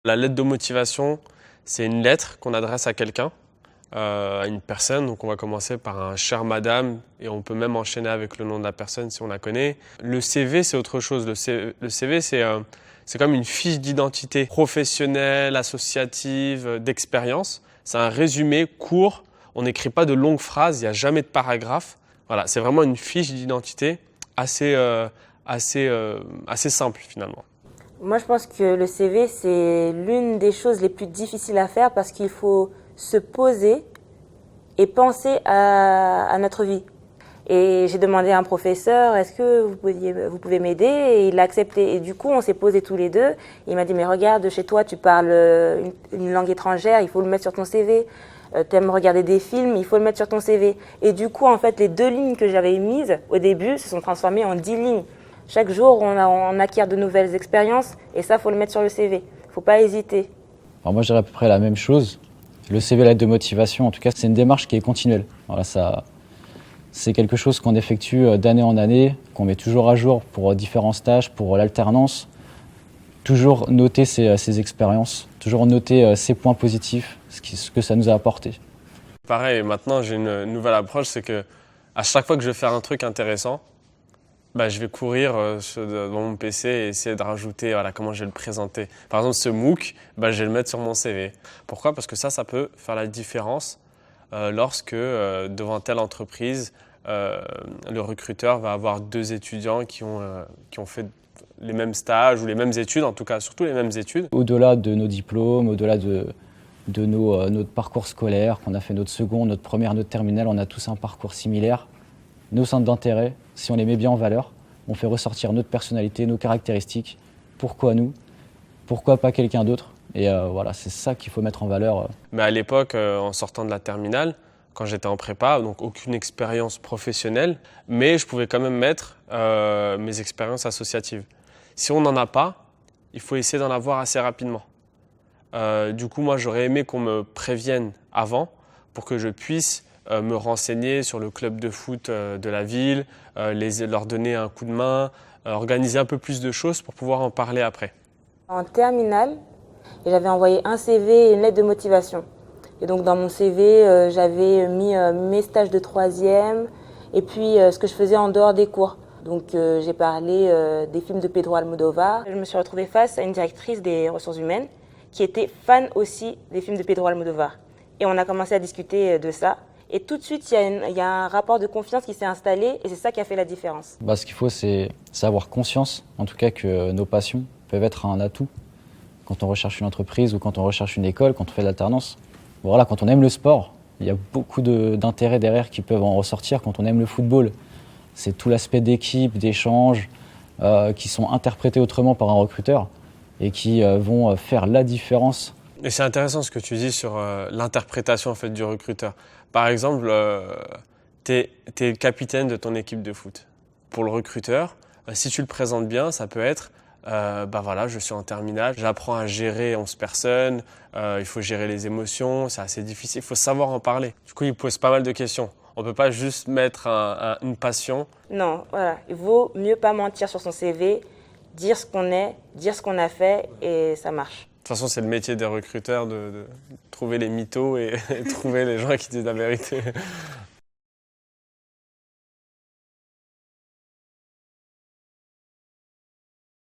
La lettre de motivation, c'est une lettre qu'on adresse à quelqu'un, à une personne. Donc on va commencer par un cher madame et on peut même enchaîner avec le nom de la personne si on la connaît. Le CV, c'est autre chose. Le CV, c'est comme une fiche d'identité professionnelle, associative, d'expérience. C'est un résumé court. On n'écrit pas de longues phrases, il n'y a jamais de paragraphe. Voilà, c'est vraiment une fiche d'identité assez simple finalement. Moi, je pense que le CV, c'est l'une des choses les plus difficiles à faire parce qu'il faut se poser et penser à notre vie. Et j'ai demandé à un professeur, est-ce que vous pouvez m'aider? Et il a accepté. Et du coup, on s'est posés tous les deux. Il m'a dit, mais regarde, chez toi, tu parles une langue étrangère, il faut le mettre sur ton CV. T'aimes regarder des films, il faut le mettre sur ton CV. Et du coup, en fait, les 2 lignes que j'avais mises au début se sont transformées en 10 lignes. Chaque jour, on acquiert de nouvelles expériences et ça, il faut le mettre sur le CV. Il ne faut pas hésiter. Alors moi, je dirais à peu près la même chose. Le CV, la lettre de motivation, en tout cas, c'est une démarche qui est continuelle. Voilà, c'est quelque chose qu'on effectue d'année en année, qu'on met toujours à jour pour différents stages, pour l'alternance. Toujours noter ses expériences, toujours noter ses points positifs, ce que ça nous a apporté. Pareil, maintenant j'ai une nouvelle approche, c'est que à chaque fois que je vais faire un truc intéressant, je vais courir devant mon PC et essayer de rajouter comment je vais le présenter. Par exemple, ce MOOC, je vais le mettre sur mon CV. Pourquoi? Parce que ça peut faire la différence lorsque devant telle entreprise, le recruteur va avoir 2 étudiants qui ont fait les mêmes stages ou les mêmes études, en tout cas surtout les mêmes études. Au-delà de nos diplômes, au-delà de notre parcours scolaire, qu'on a fait notre seconde, notre première, notre terminale, on a tous un parcours similaire. Nos centres d'intérêt, si on les met bien en valeur, on fait ressortir notre personnalité, nos caractéristiques. Pourquoi nous? Pourquoi pas quelqu'un d'autre? Et voilà, c'est ça qu'il faut mettre en valeur. Mais à l'époque, en sortant de la terminale, quand j'étais en prépa, donc aucune expérience professionnelle, mais je pouvais quand même mettre mes expériences associatives. Si on n'en a pas, il faut essayer d'en avoir assez rapidement. Du coup, moi, j'aurais aimé qu'on me prévienne avant pour que je puisse me renseigner sur le club de foot de la ville, leur donner un coup de main, organiser un peu plus de choses pour pouvoir en parler après. En terminale, j'avais envoyé un CV et une lettre de motivation. Et donc dans mon CV, j'avais mis mes stages de 3e et puis ce que je faisais en dehors des cours. Donc j'ai parlé des films de Pedro Almodovar. Je me suis retrouvée face à une directrice des ressources humaines qui était fan aussi des films de Pedro Almodovar. Et on a commencé à discuter de ça. Et tout de suite, il y a un rapport de confiance qui s'est installé et c'est ça qui a fait la différence. Ce qu'il faut, c'est avoir conscience, en tout cas, que nos passions peuvent être un atout quand on recherche une entreprise ou quand on recherche une école, quand on fait de l'alternance. Voilà, quand on aime le sport, il y a beaucoup d'intérêts derrière qui peuvent en ressortir. Quand on aime le football, c'est tout l'aspect d'équipe, d'échange, qui sont interprétés autrement par un recruteur et qui vont faire la différence. Et c'est intéressant ce que tu dis sur l'interprétation en fait, du recruteur. Par exemple, tu es le capitaine de ton équipe de foot. Pour le recruteur, si tu le présentes bien, ça peut être je suis en terminale, j'apprends à gérer 11 personnes, il faut gérer les émotions, c'est assez difficile, il faut savoir en parler. Du coup, il pose pas mal de questions. On ne peut pas juste mettre une passion. Non, voilà, il vaut mieux pas mentir sur son CV, dire ce qu'on est, dire ce qu'on a fait et ça marche. De toute façon, c'est le métier des recruteurs de trouver les mythos et trouver les gens qui disent la vérité.